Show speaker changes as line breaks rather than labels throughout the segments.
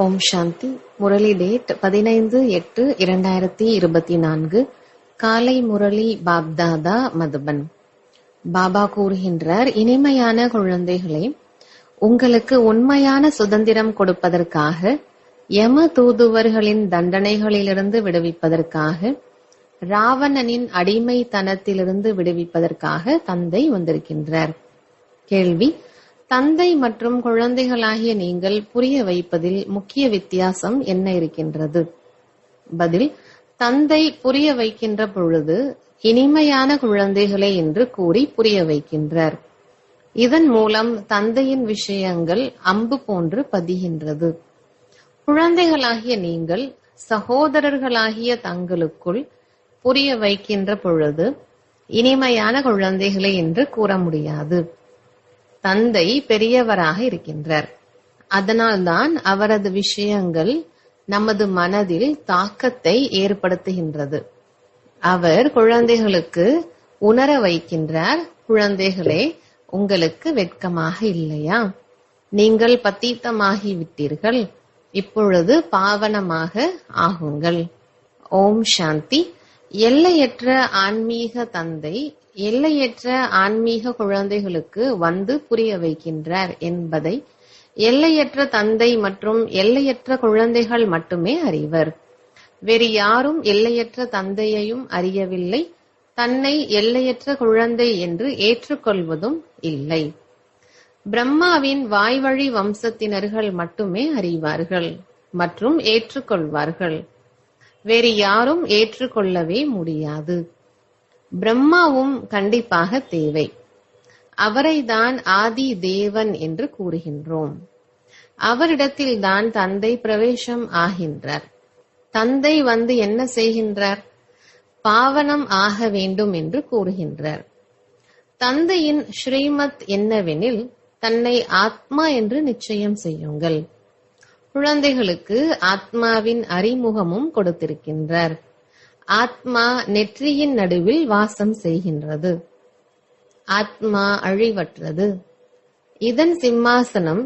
ஓம் சாந்தி. Murali date 15/8/2024. காலை முரளி பாப்தாதா மதுபன். பாபா கூறுகின்றார், இனிமையான குழந்தைகளே, உங்களுக்கு உண்மையான சுதந்திரம் கொடுப்பதற்காக, யம தூதுவர்களின் தண்டனைகளிலிருந்து விடுவிப்பதற்காக, ராவணனின் அடிமைத்தனத்திலிருந்து விடுவிப்பதற்காக தந்தை வந்திருக்கின்றார். கேள்வி: தந்தை மற்றும் குழந்தைகளாகிய நீங்கள் புரிய வைப்பதில் முக்கிய வித்தியாசம் என்ன இருக்கின்றது? பதில்: தந்தை புரிய வைக்கின்ற பொழுது இனிமையான குழந்தைகளே என்று கூறி புரிய வைக்கின்றார். இதன் மூலம் தந்தையின் விஷயங்கள் அம்பு போன்று பதிகின்றது. குழந்தைகளாகிய நீங்கள் சகோதரர்களாகிய தங்களுக்குள் புரிய வைக்கின்ற பொழுது இனிமையான குழந்தைகளே என்று கூற முடியாது. தந்தை பெரியவராக இருக்கின்றார். அதனால்தான் அவரது விஷயங்கள் நமது மனதில் தாக்கத்தை ஏற்படுத்துகின்றது. அவர் குழந்தைகளுக்கு உணர வைக்கின்றார், குழந்தைகளே, உங்களுக்கு வெட்கமாக இல்லையா? நீங்கள் பத்தீத்தமாகி விட்டீர்கள், இப்பொழுது பாவனமாக ஆகுங்கள். ஓம் சாந்தி. எல்லையற்ற ஆன்மீக தந்தை எல்லையற்ற ஆன்மீக குழந்தைகளுக்கு வந்து புரிய வைக்கின்றார் என்பதை எல்லையற்ற தந்தை மற்றும் எல்லையற்ற குழந்தைகள் மட்டுமே அறிவர். வேறு யாரும் எல்லையற்ற தந்தையையும் அறியவில்லை, தன்னை எல்லையற்ற குழந்தை என்று ஏற்றுக்கொள்வதும் இல்லை. பிரம்மாவின் வாய்வழி வம்சத்தினர்கள் மட்டுமே அறிவார்கள் மற்றும் ஏற்றுக்கொள்வார்கள். வேறு யாரும் ஏற்றுக்கொள்ளவே முடியாது. பிரம்மாவும் கண்டிப்பாக தேவை. அவரைதான் ஆதி தேவன் என்று கூறுகின்றோம். அவரிடத்தில்தான் தந்தை பிரவேசம் ஆகின்றார். தந்தை வந்து என்ன செய்கின்றார்? பாவனம் ஆக வேண்டும் என்று கூறுகின்றார். தந்தையின் ஸ்ரீமத் என்னவெனில், தன்னை ஆத்மா என்று நிச்சயம் செய்யுங்கள். குழந்தைகளுக்கு ஆத்மாவின் அறிமுகமும் கொடுத்திருக்கின்றார். ஆத்மா நெற்றியின் நடுவில் வாசம் செய்கின்றது. ஆத்மா அழிவற்றது. இதன் சிம்மாசனம்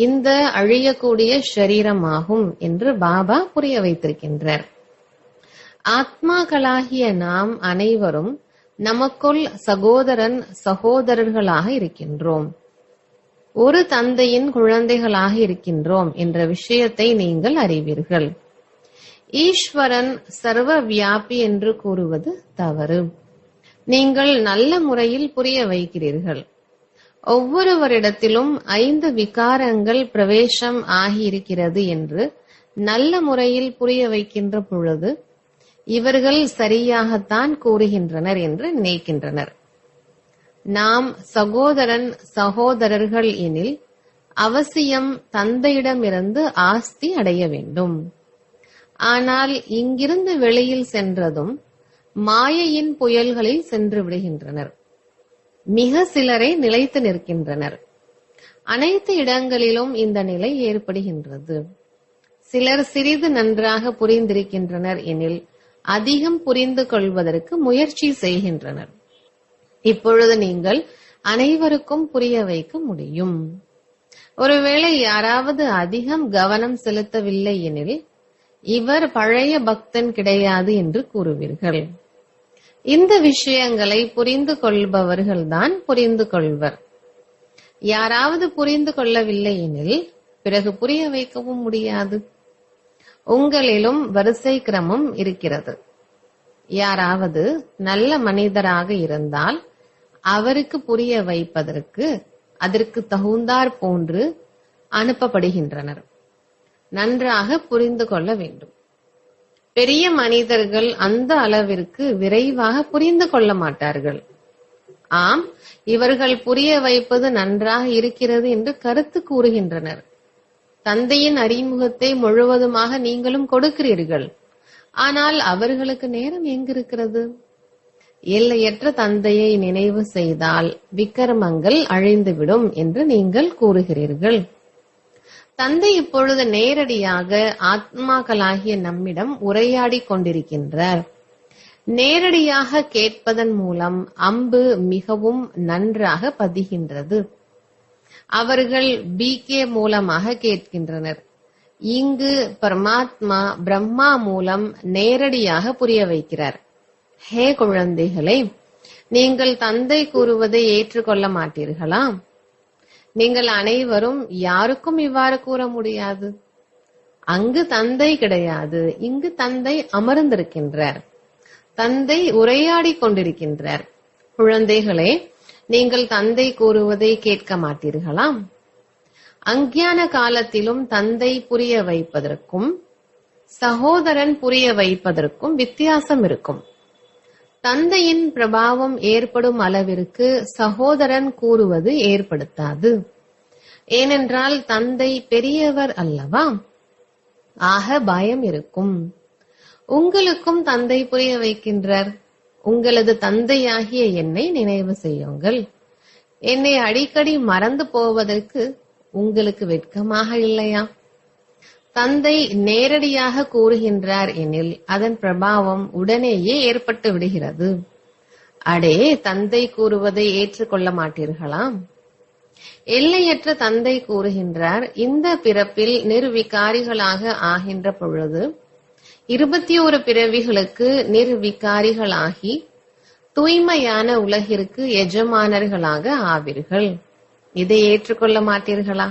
இந்த அழியக்கூடிய ஷரீரமாகும் என்று பாபா புரிய வைத்திருக்கின்றார். ஆத்மாக்களாகிய நாம் அனைவரும் நமக்குள் சகோதரன் சகோதரர்களாக இருக்கின்றோம். ஒரு தந்தையின் குழந்தைகளாக இருக்கின்றோம் என்ற விஷயத்தை நீங்கள் அறிவீர்கள். ஈஸ்வரன் சர்வ வியாபி என்று கூறுவது தவறு. நீங்கள் நல்ல முறையில் புரிய வைக்கிறீர்கள். ஒவ்வொருவரிடத்திலும் 5 விகாரங்கள் பிரவேசம் ஆகியிருக்கிறது என்று நல்ல முறையில் புரிய வைக்கின்ற பொழுது இவர்கள் சரியாகத்தான் கூறுகின்றனர் என்று நினைக்கின்றனர். நாம் சகோதரன் சகோதரர்கள் எனில் அவசியம் தந்தையிடமிருந்து ஆஸ்தி அடைய வேண்டும். ஆனால் இங்கிருந்து வெளியில் சென்றதும் மாயையின் புயல்களில் சென்று விடுகின்றனர். மிக சிலரே நிலைத்து நிற்கின்றனர். அனைத்து இடங்களிலும் இந்த நிலை ஏற்படுகின்றது. சிலர் சிறிது நன்றாக புரிந்திருக்கின்றனர் எனில் அதிகம் புரிந்து கொள்வதற்கு முயற்சி செய்கின்றனர். இப்பொழுது நீங்கள் அனைவருக்கும் புரிய வைக்க முடியும். ஒருவேளை யாராவது அதிகம் கவனம் செலுத்தவில்லை எனில் இவர் பழைய பக்தன் கிடையாது என்று கூறுவீர்கள். இந்த விஷயங்களை புரிந்து கொள்பவர்கள்தான் புரிந்து கொள்வர். யாராவது புரிந்து கொள்ளவில்லை எனில் பிறகு புரிய வைக்கவும் முடியாது. உங்களிலும் வரிசை கிரமம் இருக்கிறது. யாராவது நல்ல மனிதராக இருந்தால் அவருக்கு புரிய வைப்பதற்கு அதற்கு தகுந்தாற் போன்று அனுப்பப்படுகின்றனர். நன்றாக புரிந்து கொள்ள வேண்டும். பெரிய மனிதர்கள் அந்த அளவிற்கு விரைவாக புரிந்து கொள்ள மாட்டார்கள். ஆம், இவர்கள் புரிய வைப்பது நன்றாக இருக்கிறது என்று கருத்து கூறுகின்றனர். தந்தையின் அறிமுகத்தை முழுவதுமாக நீங்களும் கொடுக்கிறீர்கள். ஆனால் அவர்களுக்கு நேரம் எங்கிருக்கிறது? எல்லையற்ற தந்தையை நினைவு செய்தால் விக்கிரமங்கள் அழிந்துவிடும் என்று நீங்கள் கூறுகிறீர்கள். தந்தை இப்பொழுது நேரடியாக ஆத்மாக்களாகிய நம்மிடம் உரையாடி கொண்டிருக்கின்றார். நேரடியாக கேட்பதன் மூலம் அம்பு மிகவும் நன்றாக பதிகின்றது. அவர்கள் பிகே மூலமாக கேட்கின்றனர். இங்கு பரமாத்மா பிரம்மா மூலம் நேரடியாக புரிய வைக்கிறார். ஹே குழந்தைகளே, நீங்கள் தந்தை கூறுவதை ஏற்றுக்கொள்ள மாட்டீர்களா? நீங்கள் அனைவரும் யாருக்கும் இவ்வாறு கூற முடியாது. அங்கு தந்தை கிடையாது, இங்கு தந்தை அமர்ந்திருக்கின்றார். தந்தை உரையாடி கொண்டிருக்கின்றார். குழந்தைகளே, நீங்கள் தந்தை கூறுவதை கேட்க மாட்டீர்களா? அஞ்ஞான காலத்திலும் தந்தை புரிய வைப்பதற்கும் சகோதரன் புரிய வைப்பதற்கும் வித்தியாசம் இருக்கும். தந்தையின் பிரபாவம் ஏற்படும் அளவிற்கு சகோதரன் கூறுவது ஏற்படுத்தாது. ஏனென்றால் தந்தை பெரியவர் அல்லவா? ஆக பயம் இருக்கும். உங்களுக்கும் தந்தை புரிய வைக்கின்றார். உங்களது தந்தையாகிய என்னை நினைவு செய்யுங்கள். என்னை அடிக்கடி மறந்து போவதற்கு உங்களுக்கு வெட்கமாக இல்லையா? தந்தை நேரடியாக கூறுகின்றார் எனில் அதன் பிரபாவம் உடனேயே ஏற்பட்டு விடுகிறது. அடே, தந்தை கூறுவதை ஏற்றுக்கொள்ள மாட்டீர்களா? எல்லையற்ற தந்தை கூறுகின்றார், இந்த பிறப்பில் நிர்விகாரிகளாக ஆகின்ற பொழுது 21 பிறவிகளுக்கு நிர்விகாரிகளாகி தூய்மையான உலகிற்கு எஜமானர்களாக ஆவீர்கள். இதை ஏற்றுக்கொள்ள மாட்டீர்களா?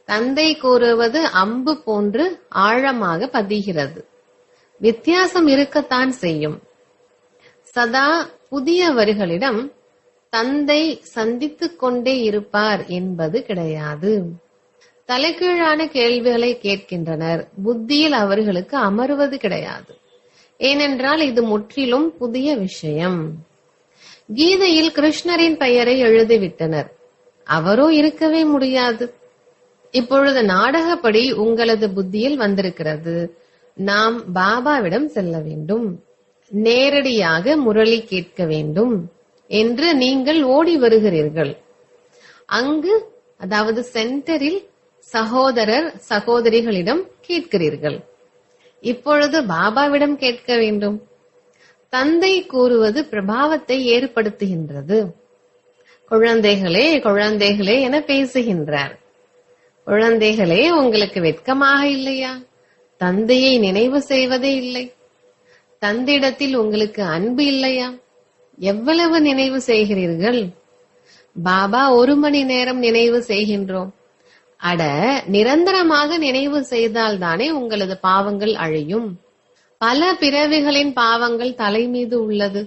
தந்தை கூறுவது அம்பு போன்று ஆழமாக பதிகிறது. வித்தியாசம் இருக்கத்தான் செய்யும். சதா புதியவர்களிடம் தந்தை சந்தித்துக் கொண்டே இருப்பார் என்பது கிடையாது. தலைகீழான கேள்விகளை கேட்கின்றனர். புத்தியில் அவர்களுக்கு அமர்வது கிடையாது. ஏனென்றால் இது முற்றிலும் புதிய விஷயம். கீதையில் கிருஷ்ணரின் பெயரை எழுதிவிட்டனர். அவரோ இருக்கவே முடியாது. இப்பொழுது நாடகப்படி உங்களது புத்தியில் வந்திருக்கிறது, நாம் பாபாவிடம் செல்ல வேண்டும், நேரடியாக முரளி கேட்க வேண்டும் என்று நீங்கள் ஓடி வருகிறீர்கள். அங்கு, அதாவது சென்டரில் சகோதரர் சகோதரிகளிடம் கேட்கிறீர்கள். இப்பொழுது பாபாவிடம் கேட்க வேண்டும். தந்தை கூறுவது பிரபாவத்தை ஏற்படுத்துகின்றது. குழந்தைகளே குழந்தைகளே என பேசுகின்றார். குழந்தைகளே, உங்களுக்கு வெட்கமாக இல்லையா? தந்தையை நினைவு செய்வதே இல்லை. தந்தையிடத்தில் உங்களுக்கு அன்பு இல்லையா? எவ்வளவு நினைவு செய்கிறீர்கள்? பாபா 1 மணி நேரம் நினைவு செய்கின்றோம். அட, நிரந்தரமாக நினைவு செய்தால் தானே உங்களது பாவங்கள் அழியும். பல பிறவிகளின் பாவங்கள் தலை மீது உள்ளது.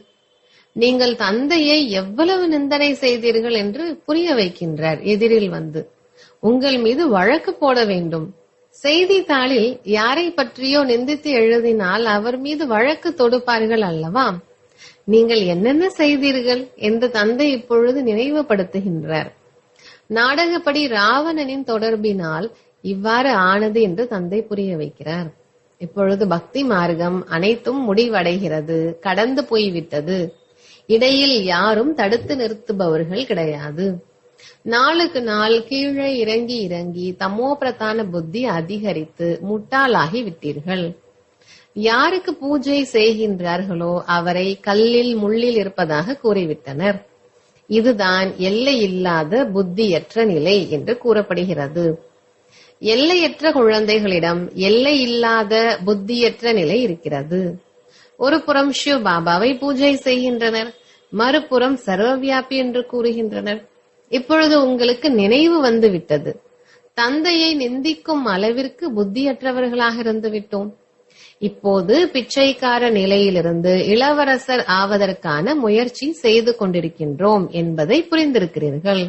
நீங்கள் தந்தையை எவ்வளவு நிந்தனை செய்தீர்கள் என்று புரிய வைக்கின்றார். எதிரில் வந்து உங்கள் மீது வழக்கு போட வேண்டும். செய்தித்தாளில் யாரை பற்றியோ நிந்தித்து எழுதினால் அவர் மீது வழக்கு தொடுப்பார்கள் அல்லவா? நீங்கள் என்னென்ன செய்தீர்கள் என்று தந்தை இப்பொழுது நினைவுபடுத்துகின்றார். நாடகப்படி ராவணனின் தொடர்பினால் இவ்வாறு ஆனது என்று தந்தை புரிய வைக்கிறார். இப்பொழுது பக்தி மார்க்கம் அனைத்தும் முடிவடைகிறது, கடந்து போய்விட்டது. இடையில் யாரும் தடுத்து நிறுத்துபவர்கள் கிடையாது. நாளுக்கு நாள் கீழே இறங்கி இறங்கி தமோ பிரதான புத்தி அதிகரித்து முட்டாளாகி விட்டீர்கள். யாருக்கு பூஜை செய்கின்றார்களோ அவரை கல்லில் முள்ளில் இருப்பதாக கூறிவிட்டனர். இதுதான் எல்லையில்லாத புத்தியற்ற நிலை என்று கூறப்படுகிறது. எல்லையற்ற குழந்தைகளிடம் எல்லையில்லாத புத்தியற்ற நிலை இருக்கிறது. ஒரு புறம் சிவ பாபாவை பூஜை செய்கின்றனர், மறுபுறம் சர்வவியாபி என்று கூறுகின்றனர். இப்பொழுது உங்களுக்கு நினைவு வந்து விட்டது, தந்தையை நிந்திக்கும் அளவிற்கு புத்தியற்றவர்களாக இருந்து விட்டோம். இப்போது பிச்சைக்கார நிலையிலிருந்து இளவரசர் ஆவதற்கான முயற்சி செய்து கொண்டிருக்கின்றோம் என்பதை புரிந்திருக்கிறீர்கள்.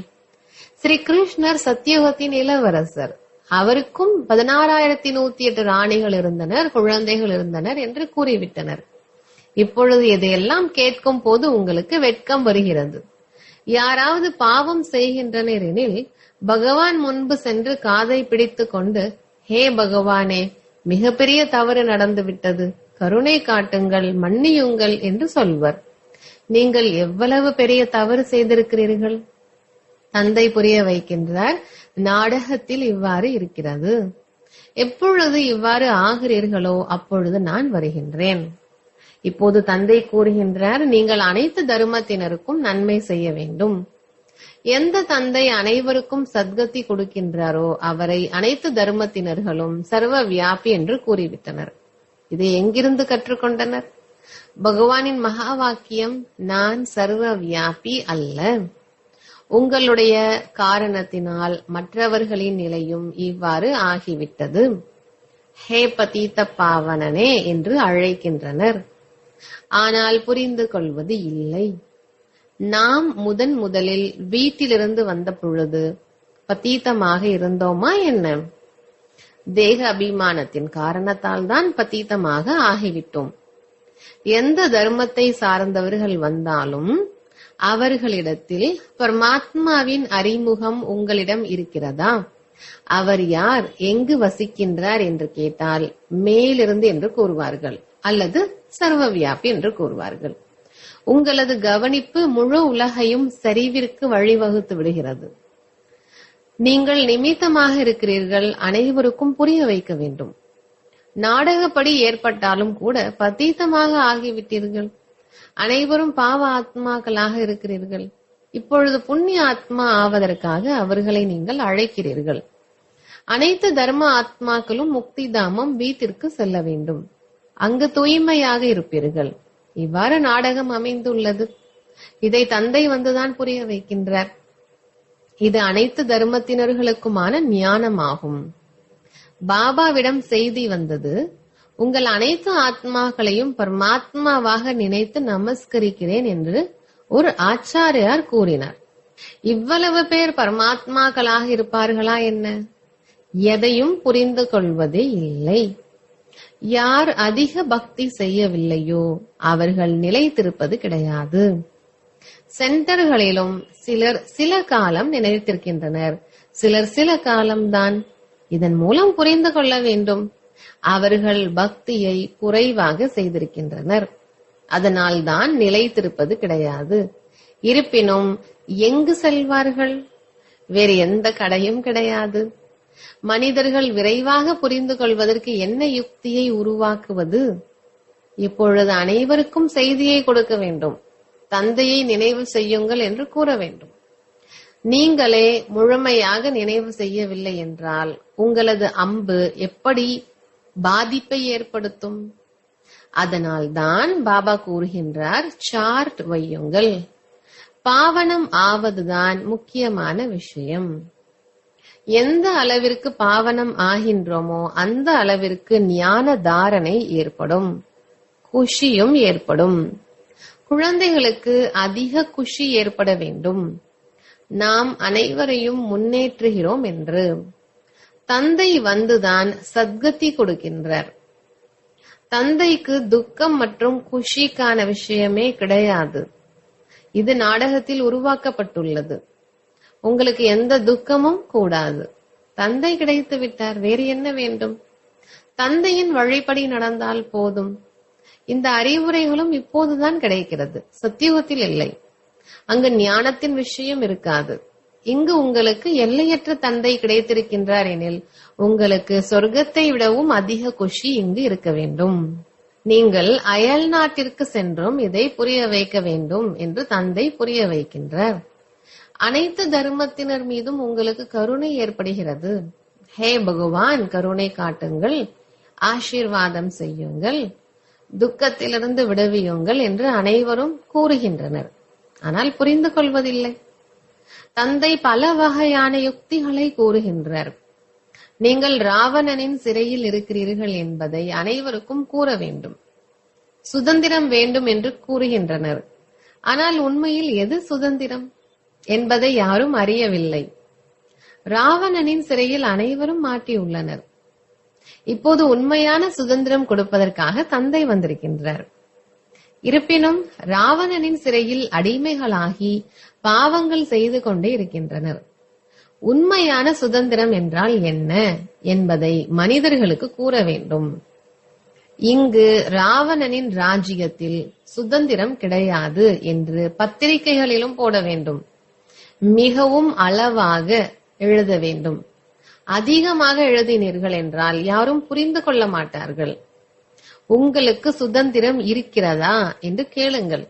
ஸ்ரீ கிருஷ்ணர் சத்தியுகத்தின் இளவரசர். அவருக்கும் 16,108 ராணிகள் இருந்தனர், குழந்தைகள் இருந்தனர் என்று கூறிவிட்டனர். இப்பொழுது இதையெல்லாம் கேட்கும் போது உங்களுக்கு வெட்கம் வருகிறது. யாராவது பாவம் செய்கின்றனர் எனில் பகவான் முன்பு சென்று காதை பிடித்துக் கொண்டு, ஹே பகவானே, மிகப்பெரிய தவறு நடந்து விட்டது, கருணை காட்டுங்கள், மன்னியுங்கள் என்று சொல்வர். நீங்கள் எவ்வளவு பெரிய தவறு செய்திருக்கிறீர்கள்? தந்தை புரிய வைக்கின்றார், நாடகத்தில் இவ்வாறு இருக்கிறது. எப்பொழுது இவ்வாறு ஆகிறீர்களோ அப்பொழுது நான் வருகின்றேன். இப்போது தந்தை கூறுகின்றார், நீங்கள் அனைத்து தர்மத்தினருக்கும் நன்மை செய்ய வேண்டும். எந்த தந்தை அனைவருக்கும் சத்கதி கொடுக்கின்றாரோ அவரை அனைத்து தர்மத்தினர்களும் சர்வ வியாபி என்று கூறிவிட்டனர். இதை எங்கிருந்து கற்றுக்கொண்டனர்? பகவானின் மகா வாக்கியம், நான் சர்வ வியாபி அல்ல. உங்களுடைய காரணத்தினால் மற்றவர்களின் நிலையும் இவ்வாறு ஆகிவிட்டது. ஹே பதீத பாவனனே என்று அழைக்கின்றனர். ஆனால் புரிந்து கொள்வது இல்லை. நாம் முதலில் வீட்டிலிருந்து வந்த பொழுது பதீதமாக இருந்தோமா என்ன? தேக அபிமானத்தின் காரணத்தால் தான் பதீதமாக ஆகிவிட்டோம். எந்த தர்மத்தை சார்ந்தவர்கள் வந்தாலும் அவர்களிடத்தில் பரமாத்மாவின் அறிமுகம் உங்களிடம் இருக்கிறதா? அவர் யார், எங்கு வசிக்கின்றார் என்று கேட்டால் மேலிருந்து என்று கூறுவார்கள், அல்லது சர்வவியாபி என்று கூறுவார்கள். உங்களது கவனிப்பு முழு உலகையும் சரிவிற்கு வழிவகுத்து விடுகிறது. நீங்கள் நிமித்தமாக இருக்கிறீர்கள், அனைவருக்கும் புரிய வைக்க வேண்டும். நாடகப்படி ஏற்பட்டாலும் கூட பதீதமாக ஆகிவிட்டீர்கள். அனைவரும் பாவ ஆத்மாக்களாக இருக்கிறீர்கள். இப்பொழுது புண்ணிய ஆத்மா ஆவதற்காக அவர்களை நீங்கள் அழைக்கிறீர்கள். அனைத்து தர்ம ஆத்மாக்களும் முக்தி தாமம் வீட்டிற்கு செல்ல வேண்டும். அங்கு தூய்மையாக இருப்பீர்கள். இவ்வாறு நாடகம் அமைந்துள்ளது. இதை தந்தை வந்துதான் புரிய வைக்கின்றார். இது அனைத்து தர்மத்தினர்களுக்குமான ஞானமாகும். பாபாவிடம் செய்தி வந்தது, உங்கள் அனைத்து ஆத்மாக்களையும் பரமாத்மாவாக நினைத்து நமஸ்கரிக்கிறேன் என்று ஒரு ஆச்சாரியார் கூறினார். இவ்வளவு பேர் பரமாத்மாக்களாக இருப்பார்களா என்ன? எதையும் புரிந்து கொள்வதே இல்லை. யார் அதிக பக்தி செய்யவில்லையோ அவர்கள் நிலைத்திருப்பது கிடையாது. சென்டர்களிலும் சிலர் சில காலம் நினைத்திருக்கின்றனர், சிலர் சில காலம்தான். இதன் மூலம் புரிந்து கொள்ள வேண்டும், அவர்கள் பக்தியை குறைவாக செய்திருக்கின்றனர். அதனால் தான் நிலைத்திருப்பது கிடையாது. இருப்பினும் எங்கு செல்வார்கள்? வேறு எந்த கடையும் கிடையாது. மனிதர்கள் விரைவாக புரிந்து கொள்வதற்கு என்ன யுக்தியை உருவாக்குவது? இப்பொழுது அனைவருக்கும் செய்தியை கொடுக்க வேண்டும். தந்தையை நினைவு செய்யுங்கள் என்று கூற வேண்டும். நீங்களே முழுமையாக நினைவு செய்யவில்லை என்றால் உங்களது அம்பு எப்படி பாதிப்பை ஏற்படுத்தும்? அதனால்தான் பாபா கூறுகின்றார், சார்ட் வையுங்கள். பாவனம் ஆவதுதான் முக்கியமான விஷயம். எந்த அளவிற்கு பாவனம் ஆகின்றோமோ அந்த அளவிற்கு ஞான தாரணை ஏற்படும், குஷியும் ஏற்படும். குழந்தைகளுக்கு அதிக குஷி ஏற்பட வேண்டும், நாம் அனைவரையும் முன்னேற்றுகிறோம் என்று. தந்தை வந்துதான் சத்கதி கொடுக்கின்றார். தந்தைக்கு துக்கம் மற்றும் குஷிக்கான விஷயமே கிடையாது. இது நாடகத்தில் உருவாக்கப்பட்டுள்ளது. உங்களுக்கு எந்த துக்கமும் கூடாது. தந்தை கிடைத்து விட்டார், வேறு என்ன வேண்டும்? தந்தையின் வழிப்படி நடந்தால் போதும். இந்த அறிவுரைகளும் இப்போதுதான் கிடைக்கிறது, சத்தியுகத்தில் இல்லை. அங்கு ஞானத்தின் விஷயம் இருக்காது. இங்கு உங்களுக்கு எல்லையற்ற தந்தை கிடைத்திருக்கின்றார் எனில் உங்களுக்கு சொர்க்கத்தை விடவும் அதிக குஷி இங்கு இருக்க வேண்டும். நீங்கள் அயல் நாட்டிற்கு சென்றும் இதை புரிய வைக்க வேண்டும் என்று தந்தை புரிய வைக்கின்றார். அனைத்து தர்மத்தினர் மீதும் உங்களுக்கு கருணை ஏற்படுகிறது. ஹே பகவான், கருணை காட்டுங்கள், ஆசீர்வாதம் செய்யுங்கள், துக்கத்திலிருந்து விடுவியுங்கள் என்று அனைவரும் கூறுகின்றனர். ஆனால் புரிந்து கொள்வதில்லை. தந்தை பல வகையான யுக்திகளை கூறுகின்றார். நீங்கள் ராவணனின் சிறையில் இருக்கிறீர்கள் என்பதை அனைவருக்கும் கூற வேண்டும். சுதந்திரம் வேண்டும் என்று கூறுகின்றனர். ஆனால் உண்மையில் எது சுதந்திரம் என்பதை யாரும் அறியவில்லை. ராவணனின் சிறையில் அனைவரும் மாட்டியுள்ளனர். இப்போது உண்மையான சுதந்திரம் கொடுப்பதற்காக தந்தை வந்திருக்கின்றார். இருப்பினும் ராவணனின் சிறையில் அடிமைகளாகி பாவங்கள் செய்து கொண்டே இருக்கின்றனர். உண்மையான சுதந்திரம் என்றால் என்ன என்பதை மனிதர்களுக்கு கூற வேண்டும். இங்கு ராவணனின் ராஜ்யத்தில் சுதந்திரம் கிடையாது என்று பத்திரிகைகளிலும் போட வேண்டும். மிகவும் அளவாக எழுத வேண்டும். அதிகமாக எழுதினீர்கள் என்றால் யாரும் புரிந்து கொள்ள மாட்டார்கள். உங்களுக்கு சுதந்திரம் இருக்கிறதா என்று கேளுங்கள்.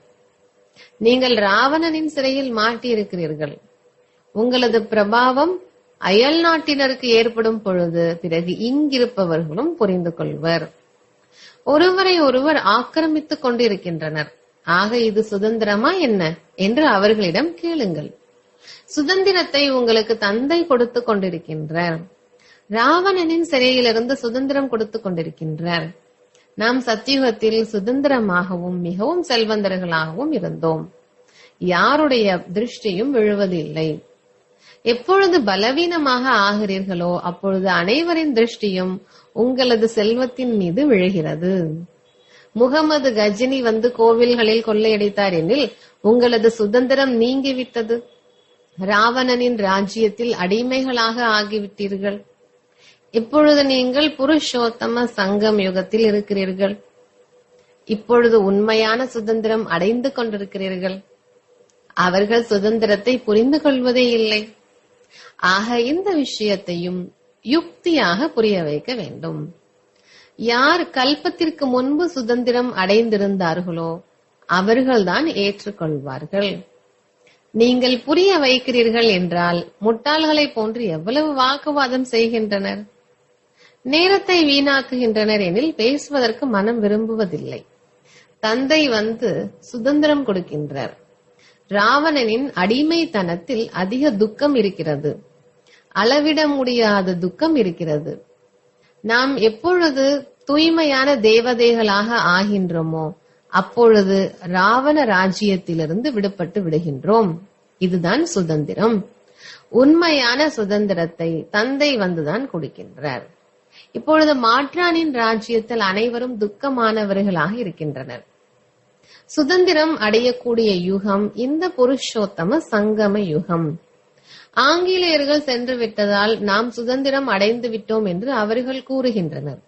நீங்கள் ராவணனின் சிறையில் மாட்டி இருக்கிறீர்கள். உங்களது பிரபாவம் அயல் நாட்டினருக்கு ஏற்படும் பொழுது பிறகு இங்கிருப்பவர்களும் புரிந்து கொள்வர். ஒருவரை ஒருவர் ஆக்கிரமித்துக் கொண்டிருக்கின்றனர். ஆக இது சுதந்திரமா என்ன என்று அவர்களிடம் கேளுங்கள். சுதந்திரத்தை உங்களுக்கு தந்தை கொடுத்து கொண்டிருக்கின்றார். ராவணனின் சிறையிலிருந்து சுதந்திரம் கொடுத்து கொண்டிருக்கின்றார். நாம் சத்தியுகத்தில் சுதந்திரமாகவும் மிகவும் செல்வந்தர்களாகவும் இருந்தோம். யாருடைய திருஷ்டியும் விழுவதில்லை. எப்பொழுது பலவீனமாக ஆகிறீர்களோ அப்பொழுது அனைவரின் திருஷ்டியும் உங்களது செல்வத்தின் மீது விழுகிறது. முகமது கஜினி வந்து கோவில்களில் கொள்ளையடித்தார் எனில் உங்களது சுதந்திரம் நீங்கிவிட்டது. ராவணனின் ராஜ்யத்தில் அடிமைகளாக ஆகிவிட்டீர்கள். இப்பொழுது நீங்கள் புருஷோத்தம சங்கம் யுகத்தில் இருக்கிறீர்கள். இப்பொழுது உண்மையான சுதந்திரம் அடைந்து கொண்டிருக்கிறீர்கள். அவர்கள் சுதந்திரத்தை புரிந்து கொள்வதே இல்லை. ஆக இந்த விஷயத்தையும் யுக்தியாக புரிய வைக்க வேண்டும். யார் கல்பத்திற்கு முன்பு சுதந்திரம் அடைந்திருந்தார்களோ அவர்கள்தான் ஏற்றுக்கொள்வார்கள். நீங்கள் புரிய வைக்கிறீர்கள் என்றால் முட்டாள்களை போன்று எவ்வளவு வாக்குவாதம் செய்கின்றனர். நேரத்தை வீணாக்குகின்றனர் எனில் பேசுவதற்கு மனம் விரும்புவதில்லை. தந்தை வந்து சுதந்திரம் கொடுக்கின்றார். ராவணனின் அடிமைத்தனத்தில் அதிக துக்கம் இருக்கிறது. அளவிட முடியாத துக்கம் இருக்கிறது. நாம் எப்பொழுது தூய்மையான தேவதைகளாக ஆகின்றோமோ அப்பொழுது ராவண ராஜ்யத்திலிருந்து விடுபட்டு விடுகின்றோம். இதுதான் சுதந்திரம். உண்மையான சுதந்திரத்தை தந்தை வந்துதான் கொடுக்கின்றார். இப்பொழுது மாற்றானின் ராஜ்யத்தில் அனைவரும் துக்கமானவர்களாக இருக்கின்றனர். சுதந்திரம் அடையக்கூடிய யுகம் இந்த புருஷோத்தம சங்கம யுகம். ஆங்கிலேயர்கள் சென்று விட்டதால் நாம் சுதந்திரம் அடைந்து விட்டோம் என்று அவர்கள் கூறுகின்றனர்.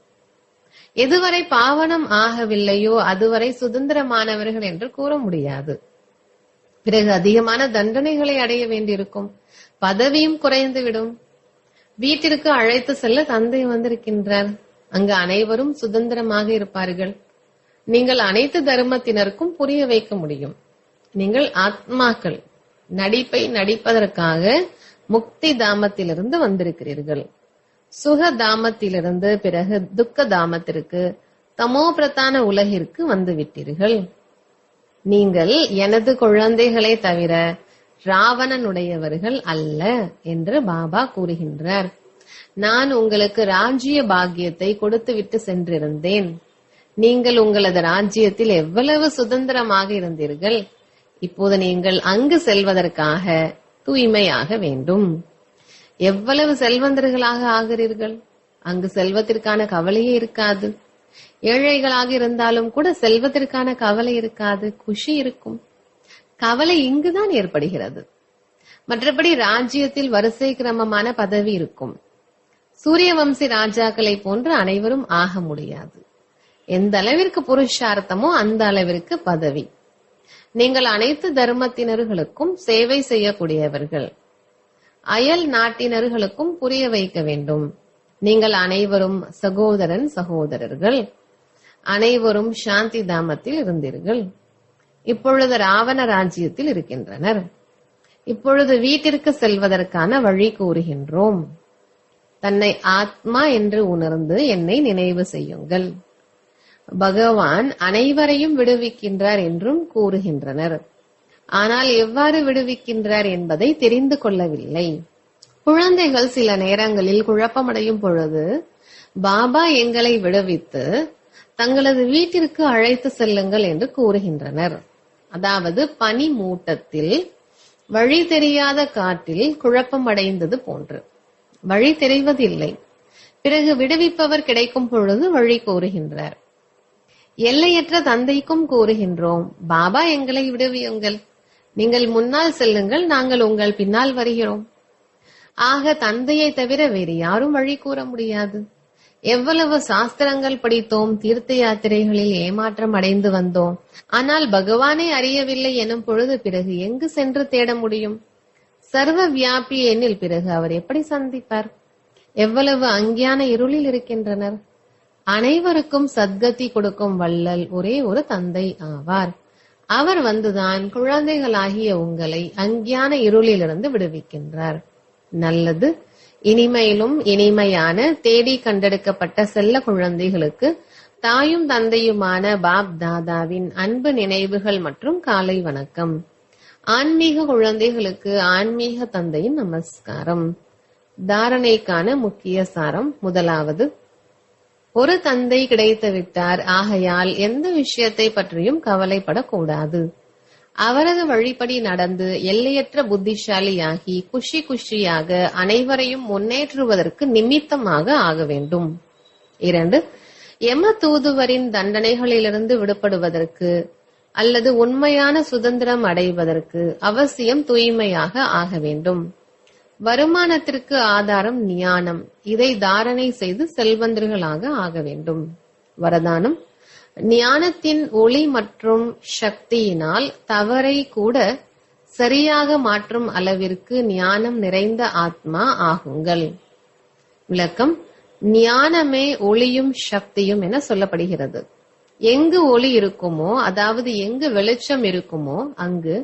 எதுவரை பாவனம் ஆகவில்லையோ அதுவரை சுதந்திரமானவர்கள் என்று கூற முடியாது. பிறகு அதிகமான தண்டனைகளை அடைய வேண்டியிருக்கும். பதவியும் குறைந்துவிடும். வீட்டிற்கு அழைத்து செல்ல தந்தை வந்திருக்கின்றார். அங்கு அனைவரும் சுதந்திரமாக இருப்பார்கள். நீங்கள் அனைத்து தர்மத்தினருக்கும் புரிய வைக்க முடியும். நீங்கள் ஆத்மாக்கள். நடிப்பை நடிப்பதற்காக முக்தி தாமத்திலிருந்து வந்திருக்கிறீர்கள். சுக தாமத்திலிருந்து பிறகு துக்க தாமத்திற்கு தமோ பிரதான உலகிற்கு வந்துவிட்டீர்கள். நீங்கள் எனது குழந்தைகளை தவிர ராவணனுடையவர்கள் அல்ல என்று பாபா கூறுகின்றார். நான் உங்களுக்கு ராஜ்ய பாக்கியத்தை கொடுத்துவிட்டு சென்றிருந்தேன். நீங்கள் உங்களது ராஜ்யத்தில் எவ்வளவு சுதந்திரமாக இருந்தீர்கள். இப்போது நீங்கள் அங்கு செல்வதற்காக தூய்மையாக வேண்டும். எவ்வளவு செல்வந்தர்களாக ஆகிறீர்கள். அங்கு செல்வத்திற்கான கவலையே இருக்காது. ஏழைகளாக இருந்தாலும் கூட செல்வத்திற்கான கவலை இருக்காது. குஷி இருக்கும். கவலை இங்குதான் ஏற்படுகிறது. மற்றபடி ராஜ்யத்தில் வரிசை கிரமமான பதவி இருக்கும். சூரிய வம்சி ராஜாக்களை போன்று அனைவரும் ஆக முடியாது. எந்த அளவிற்கு புருஷார்த்தமோ அந்த அளவிற்கு பதவி. நீங்கள் அனைத்து தர்மத்தினர்களுக்கும் சேவை செய்யக்கூடியவர்கள். அயல் நாட்டினர்களுக்கும் புரிய வைக்க வேண்டும். நீங்கள் அனைவரும் சகோதரன் சகோதரர்கள். அனைவரும் சாந்தி தாமத்தில் இருந்தீர்கள். இப்பொழுது ராவண ராஜ்யத்தில் இருக்கின்றனர். இப்பொழுது வீட்டிற்கு செல்வதற்கான வழி கூறுகின்றோம். தன்னை ஆத்மா என்று உணர்ந்து என்னை நினைவு செய்யுங்கள். பகவான் அனைவரையும் விடுவிக்கின்றார் என்றும் கூறுகின்றனர். ஆனால் எவ்வாறு விடுவிக்கின்றார் என்பதை தெரிந்து கொள்ளவில்லை. குழந்தைகள் சில நேரங்களில் குழப்பமடையும் பொழுது பாபா எங்களை விடுவித்து தங்களது வீட்டிற்கு அழைத்து செல்லுங்கள் என்று கூறுகின்றனர். அதாவது பனி மூட்டத்தில் வழி தெரியாத காட்டில் குழப்பமடைந்தது போன்று. வழி தெரிவதில்லை. பிறகு விடுவிப்பவர் கிடைக்கும் பொழுது வழி கூறுகின்றார். எல்லையற்ற தந்தைக்கும் கூறுகின்றோம், பாபா எங்களை விடுவியுங்கள். நீங்கள் முன்னால் செல்லுங்கள், நாங்கள் உங்கள் பின்னால் வருகிறோம். ஆக தந்தையை தவிர வேறு யாரும் வழி கூற முடியாது. எவ்வளவு சாஸ்திரங்கள் படித்தோம், தீர்த்த யாத்திரைகளில் ஏமாற்றம் அடைந்து வந்தோம். ஆனால் பகவானை அறியவில்லை எனும் பொழுது பிறகு எங்கு சென்று தேட முடியும்? சர்வ வியாபி எனில் பிறகு அவர் எப்படி சந்திப்பார்? எவ்வளவு அஞ்ஞான இருளில் இருக்கின்றனர். அனைவருக்கும் சத்கதி கொடுக்கும் வள்ளல் ஒரே ஒரு தந்தை ஆவார். அவர் வந்துதான் குழந்தைகளாகிய உங்களை அஞ்ஞான இருளிலிருந்து விடுவிக்கின்றார். நல்லது. இனிமையிலும் இனிமையான தேடி கண்டெடுக்கப்பட்ட செல்ல குழந்தைகளுக்கு தாயும் தந்தையுமான பாப் தாதாவின் அன்பு நினைவுகள் மற்றும் காலை வணக்கம். ஆன்மீக குழந்தைகளுக்கு ஆன்மீக தந்தையின் நமஸ்காரம். தாரணைக்கான முக்கிய சாரம். முதலாவது, ஒரு தந்தை கிடைத்து விட்டார், ஆகையால் எந்த விஷயத்தை பற்றியும் கவலைப்படக்கூடாது. அவரது வழிப்படி நடந்து எல்லையற்ற புத்திசாலியாகி குஷி குஷியாக அனைவரையும் முன்னேற்றுவதற்கு நிமித்தமாக ஆக வேண்டும். 2, யம தூதுவரின் தண்டனைகளிலிருந்து விடுபடுவதற்கு அல்லது உண்மையான சுதந்திரம் அடைவதற்கு அவசியம் தூய்மையாக ஆக வேண்டும். வருமானத்திற்கு ஆதாரம் ஞானம். இதை தாரணை செய்து செல்வந்தர்களாக ஆக வேண்டும். வரதானம்: ஞானத்தின் ஒளி மற்றும் சக்தியினால் தவறை கூட சரியாக மாற்றும் அளவிற்கு ஞானம் நிறைந்த ஆத்மா ஆகுங்கள். விளக்கம்: ஞானமே ஒளியும் சக்தியும் என சொல்லப்படுகிறது. எங்கு ஒளி இருக்குமோ, அதாவது எங்கு வெளிச்சம் இருக்குமோ, அங்கு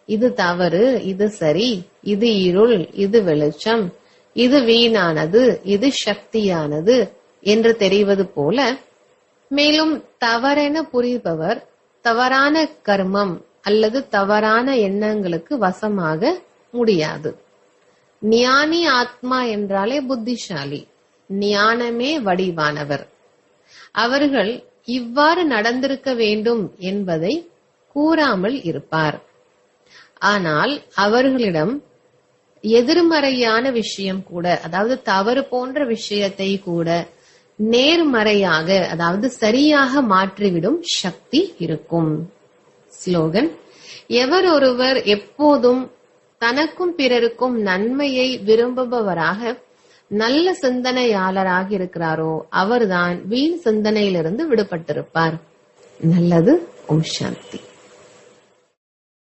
இது தவறு, இது சரி, இது இருள், இது வெளிச்சம், இது வீணானது, இது சக்தியானது என்று தெரிவது போல, மேலும் தவறென புரிபவர் தவறான கர்மம் அல்லது தவறான எண்ணங்களுக்கு வசமாக முடியாது. ஞானி ஆத்மா என்றாலே புத்திசாலி, ஞானமே வடிவானவர். அவர்கள் இவ்வாறு நடந்திருக்க வேண்டும் என்பதை கூறாமல் இருப்பார். ஆனால் அவர்களிடம் எதிர்மறையான விஷயம் கூட, அதாவது தவறு போன்ற விஷயத்தை கூட நேர்மறையாக, அதாவது சரியாக மாற்றிவிடும் சக்தி இருக்கும். ஸ்லோகன்: எவர் ஒருவர் எப்போதும் தனக்கும் பிறருக்கும் நன்மையை விரும்புபவராக நல்ல சிந்தனையாளராக இருக்கிறாரோ அவர்தான் வீண் சிந்தனையிலிருந்து விடுபட்டிருப்பார். நல்லது. ஓம் சாந்தி.